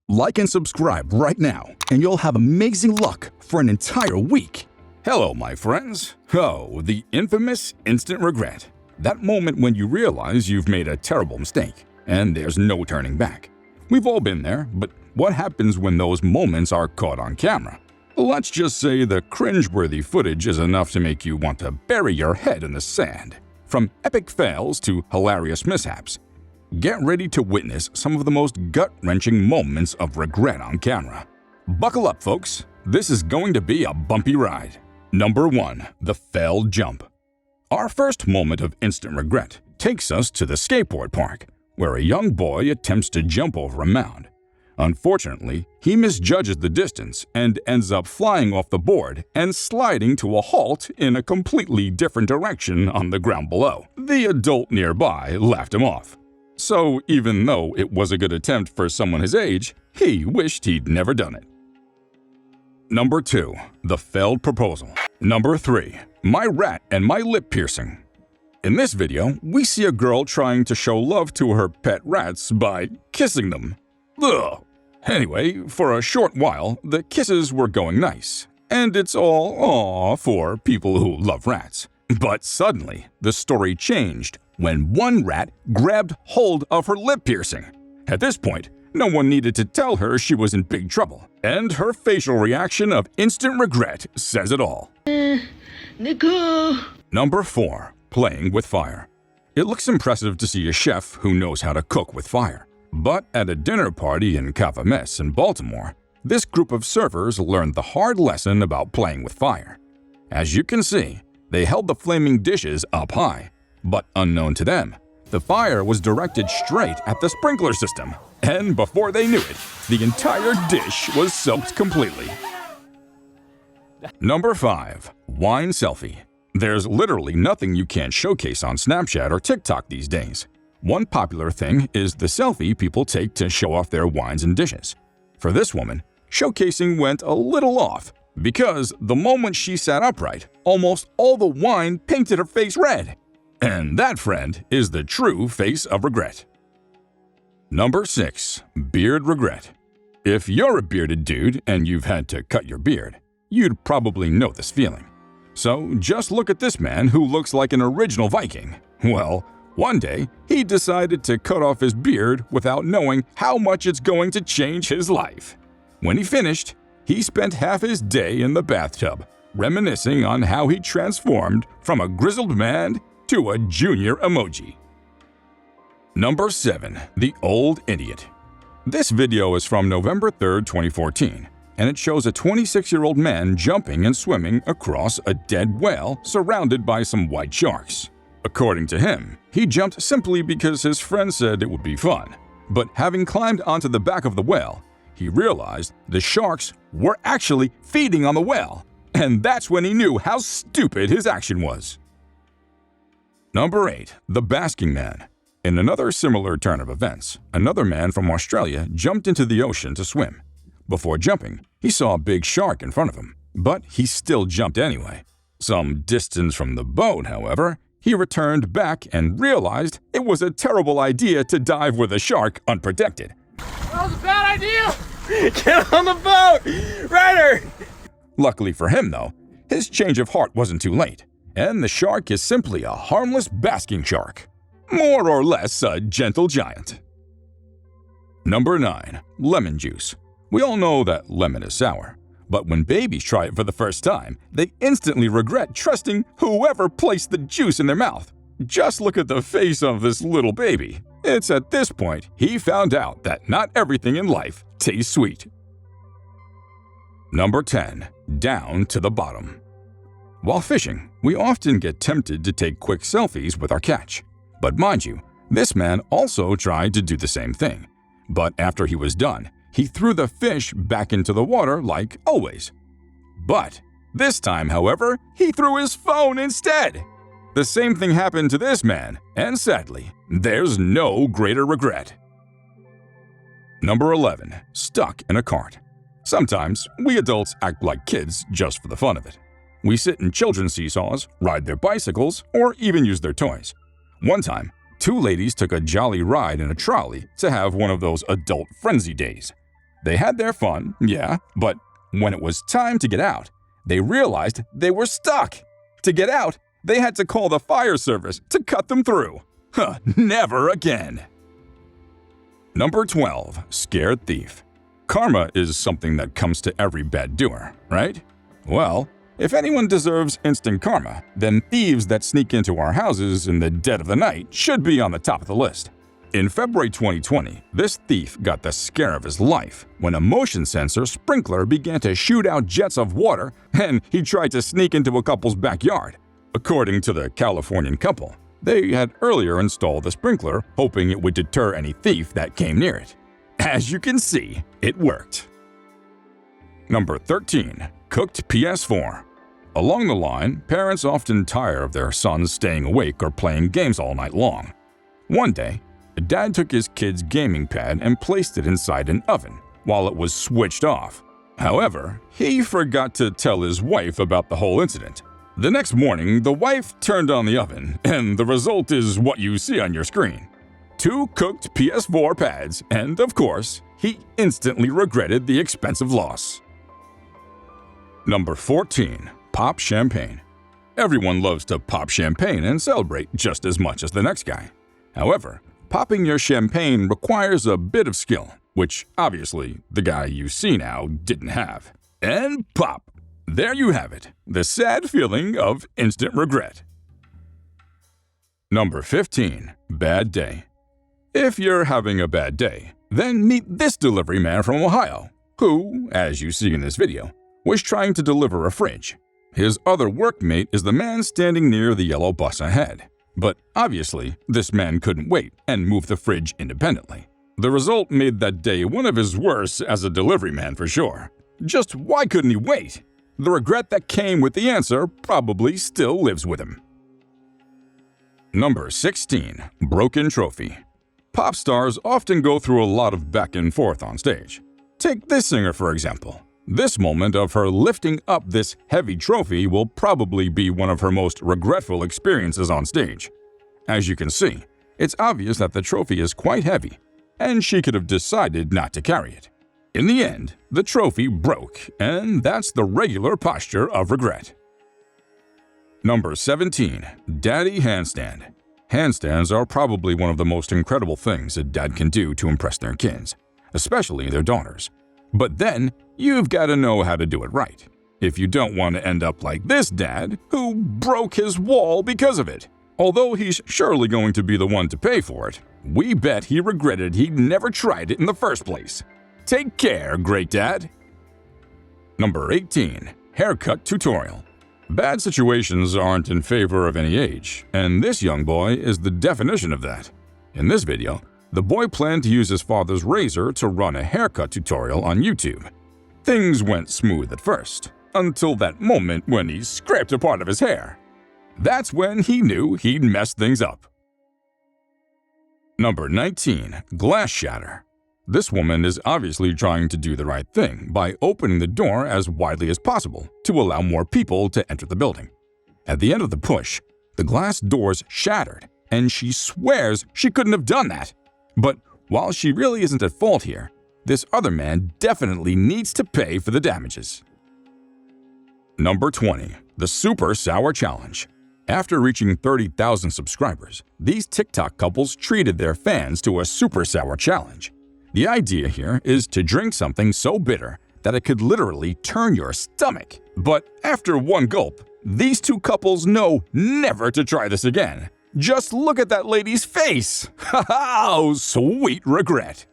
Like and subscribe right now, and you'll have amazing luck for an entire week. Hello, my friends. Oh, the infamous instant regret. That moment when you realize you've made a terrible mistake, and there's no turning back. We've all been there, but what happens when those moments are caught on camera? Let's just say the cringeworthy footage is enough to make you want to bury your head in the sand. From epic fails to hilarious mishaps, get ready to witness some of the most gut-wrenching moments of regret on camera. Buckle up, folks. This is going to be a bumpy ride. Number 1. The failed jump. Our first moment of instant regret takes us to the skateboard park, where a young boy attempts to jump over a mound. Unfortunately, he misjudges the distance and ends up flying off the board and sliding to a halt in a completely different direction on the ground below. The adult nearby laughed him off. So even though it was a good attempt for someone his age, he wished he'd never done it. Number 2. The failed proposal. Number 3. My rat and my lip piercing. In this video, we see a girl trying to show love to her pet rats by kissing them. Ugh. Anyway, for a short while, the kisses were going nice, and it's all aw for people who love rats. But suddenly, the story changed when one rat grabbed hold of her lip piercing. At this point, no one needed to tell her she was in big trouble, and her facial reaction of instant regret says it all. Nico. Number 4. Playing with fire. It looks impressive to see a chef who knows how to cook with fire. But at a dinner party in Cava Mess in Baltimore, this group of servers learned the hard lesson about playing with fire. As you can see, they held the flaming dishes up high, but unknown to them, the fire was directed straight at the sprinkler system, and before they knew it, the entire dish was soaked completely. Number 5. Wine selfie. There's literally nothing you can't showcase on Snapchat or TikTok these days. One popular thing is the selfie people take to show off their wines and dishes. For this woman, showcasing went a little off because the moment she sat upright, almost all the wine painted her face red. And that, friend, is the true face of regret. Number 6. Beard regret. If you're a bearded dude and you've had to cut your beard, you'd probably know this feeling. So just look at this man who looks like an original Viking. Well, one day, he decided to cut off his beard without knowing how much it's going to change his life. When he finished, he spent half his day in the bathtub, reminiscing on how he transformed from a grizzled man to a junior emoji. Number 7. The Old Idiot. This video is from November 3, 2014, and it shows a 26-year-old man jumping and swimming across a dead whale surrounded by some white sharks. According to him, he jumped simply because his friend said it would be fun. But having climbed onto the back of the whale, he realized the sharks were actually feeding on the whale, and that's when he knew how stupid his action was. Number 8. The Basking Man. In another similar turn of events, another man from Australia jumped into the ocean to swim. Before jumping, he saw a big shark in front of him, but he still jumped anyway. Some distance from the boat, however, he returned back and realized it was a terrible idea to dive with a shark unprotected. That was a bad idea! Get on the boat! Ryder! Luckily for him, though, his change of heart wasn't too late, and the shark is simply a harmless basking shark. More or less a gentle giant. Number 9. Lemon juice. We all know that lemon is sour, but when babies try it for the first time, they instantly regret trusting whoever placed the juice in their mouth. Just look at the face of this little baby. It's at this point he found out that not everything in life tastes sweet. Number 10. Down to the bottom. While fishing, we often get tempted to take quick selfies with our catch. But mind you, this man also tried to do the same thing. But after he was done, he threw the fish back into the water like always. But this time, however, he threw his phone instead. The same thing happened to this man, and sadly, there's no greater regret. Number 11. Stuck in a cart. Sometimes, we adults act like kids just for the fun of it. We sit in children's seesaws, ride their bicycles, or even use their toys. One time, 2 ladies took a jolly ride in a trolley to have one of those adult frenzy days. They had their fun, yeah, but when it was time to get out, they realized they were stuck. To get out, they had to call the fire service to cut them through. Huh, never again. Number 12. Scared thief. Karma is something that comes to every bad doer, right? Well, if anyone deserves instant karma, then thieves that sneak into our houses in the dead of the night should be on the top of the list. In February 2020, this thief got the scare of his life when a motion sensor sprinkler began to shoot out jets of water and he tried to sneak into a couple's backyard. According to the Californian couple, they had earlier installed the sprinkler hoping it would deter any thief that came near it. As you can see, it worked. Number 13. Cooked PS4. Along the line, parents often tire of their sons staying awake or playing games all night long. One day, a dad took his kid's gaming pad and placed it inside an oven while it was switched off. However, he forgot to tell his wife about the whole incident. The next morning, the wife turned on the oven, and the result is what you see on your screen. 2 cooked PS4 pads, and of course, he instantly regretted the expensive loss. Number 14. Pop champagne. Everyone loves to pop champagne and celebrate just as much as the next guy. However, popping your champagne requires a bit of skill, which obviously the guy you see now didn't have. And pop! There you have it, the sad feeling of instant regret. Number 15. Bad day. If you're having a bad day, then meet this delivery man from Ohio, who, as you see in this video, was trying to deliver a fridge. His other workmate is the man standing near the yellow bus ahead. But obviously, this man couldn't wait and move the fridge independently. The result made that day one of his worst as a delivery man for sure. Just why couldn't he wait? The regret that came with the answer probably still lives with him. Number 16. Broken trophy. Pop stars often go through a lot of back and forth on stage. Take this singer for example. This moment of her lifting up this heavy trophy will probably be one of her most regretful experiences on stage. As you can see, it's obvious that the trophy is quite heavy, and she could have decided not to carry it. In the end, the trophy broke, and that's the regular posture of regret. Number 17. Daddy handstand. Handstands are probably one of the most incredible things a dad can do to impress their kids, especially their daughters. But then, you've got to know how to do it right. If you don't want to end up like this dad, who broke his wall because of it. Although he's surely going to be the one to pay for it, we bet he regretted he'd never tried it in the first place. Take care, great dad! Number 18. Haircut tutorial. Bad situations aren't in favor of any age, and this young boy is the definition of that. In this video, the boy planned to use his father's razor to run a haircut tutorial on YouTube. Things went smooth at first, until that moment when he scraped a part of his hair. That's when he knew he'd messed things up. Number 19. Glass shatter. This woman is obviously trying to do the right thing by opening the door as widely as possible to allow more people to enter the building. At the end of the push, the glass doors shattered, and she swears she couldn't have done that. But while she really isn't at fault here, this other man definitely needs to pay for the damages. Number 20. The Super Sour Challenge. After reaching 30,000 subscribers, these TikTok couples treated their fans to a Super Sour Challenge. The idea here is to drink something so bitter that it could literally turn your stomach. But after one gulp, these two couples know never to try this again. Just look at that lady's face! Ha-ha! Sweet regret!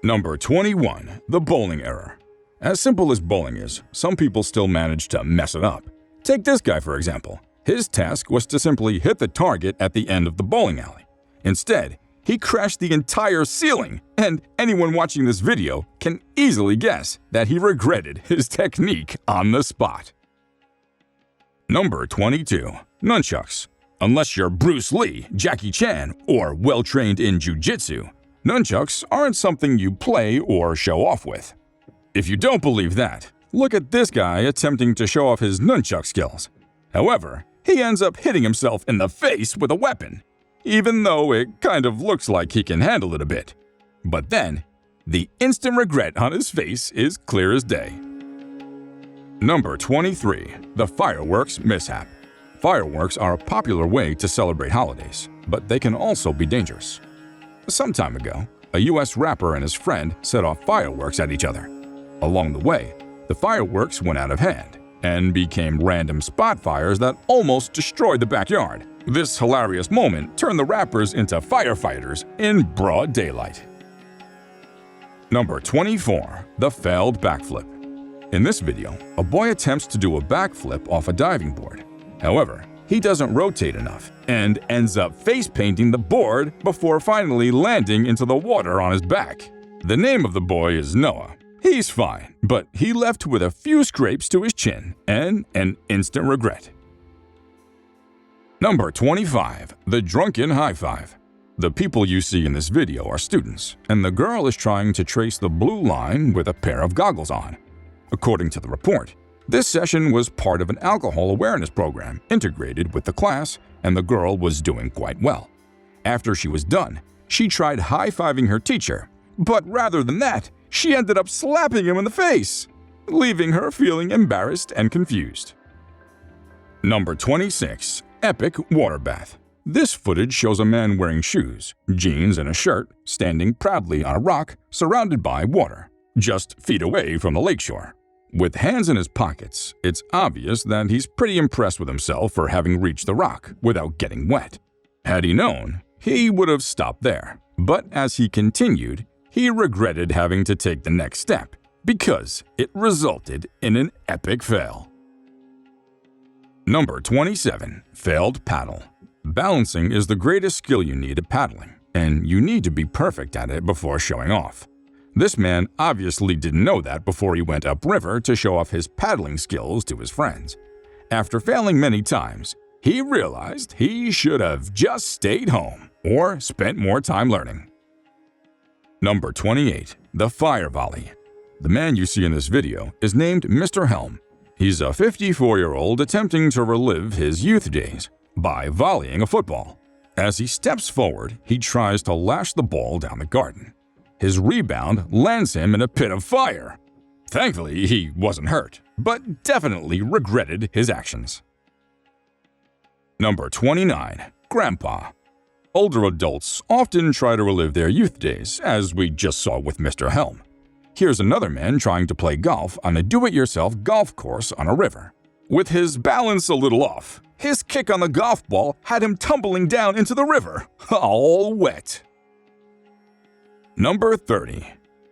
Number 21. The bowling error. As simple as bowling is, some people still manage to mess it up. Take this guy for example. His task was to simply hit the target at the end of the bowling alley. Instead, he crashed the entire ceiling, and anyone watching this video can easily guess that he regretted his technique on the spot. Number 22. Nunchucks. Unless you're Bruce Lee, Jackie Chan, or well-trained in jiu-jitsu, nunchucks aren't something you play or show off with. If you don't believe that, look at this guy attempting to show off his nunchuck skills. However, he ends up hitting himself in the face with a weapon, even though it kind of looks like he can handle it a bit. But then, The instant regret on his face is clear as day. Number 23. The fireworks mishap. Fireworks are a popular way to celebrate holidays, but they can also be dangerous. Some time ago, a US rapper and his friend set off fireworks at each other. Along the way, the fireworks went out of hand and became random spot fires that almost destroyed the backyard. This hilarious moment turned the rappers into firefighters in broad daylight. Number 24. The failed backflip. In this video, a boy attempts to do a backflip off a diving board. However, he doesn't rotate enough and ends up face painting the board before finally landing into the water on his back. The name of the boy is Noah. He's fine, but he left with a few scrapes to his chin and an instant regret. Number 25. The drunken high five. The people you see in this video are students, and the girl is trying to trace the blue line with a pair of goggles on. According to the report, this session was part of an alcohol awareness program integrated with the class, and the girl was doing quite well. After she was done, she tried high-fiving her teacher, but rather than that, she ended up slapping him in the face, leaving her feeling embarrassed and confused. Number 26. Epic water bath. This footage shows a man wearing shoes, jeans, and a shirt standing proudly on a rock surrounded by water, just feet away from the lakeshore. With hands in his pockets, it's obvious that he's pretty impressed with himself for having reached the rock without getting wet. Had he known, he would have stopped there. But as he continued, he regretted having to take the next step because it resulted in an epic fail. Number 27. Failed paddle. Balancing is the greatest skill you need at paddling, and you need to be perfect at it before showing off. This man obviously didn't know that before he went upriver to show off his paddling skills to his friends. After failing many times, he realized he should have just stayed home or spent more time learning. Number 28. The fire volley. The man you see in this video is named Mr. Helm. He's a 54-year-old attempting to relive his youth days by volleying a football. As he steps forward, he tries to lash the ball down the garden. His rebound lands him in a pit of fire. Thankfully, he wasn't hurt, but definitely regretted his actions. Number 29. Grandpa. Older adults often try to relive their youth days, as we just saw with Mr. Helm. Here's another man trying to play golf on a do-it-yourself golf course on a river. With his balance a little off, his kick on the golf ball had him tumbling down into the river, all wet. Number 30.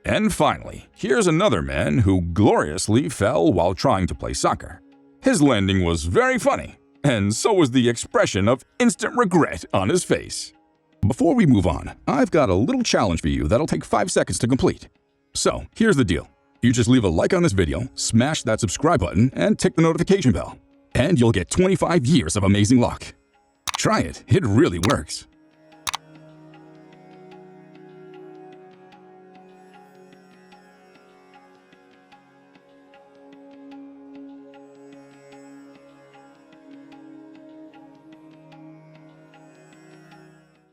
And finally, here's another man who gloriously fell while trying to play soccer. His landing was very funny, and so was the expression of instant regret on his face. Before we move on, I've got a little challenge for you that'll take 5 seconds to complete. So, here's the deal. You just leave a like on this video, smash that subscribe button, and tick the notification bell. And you'll get 25 years of amazing luck. Try it, it really works.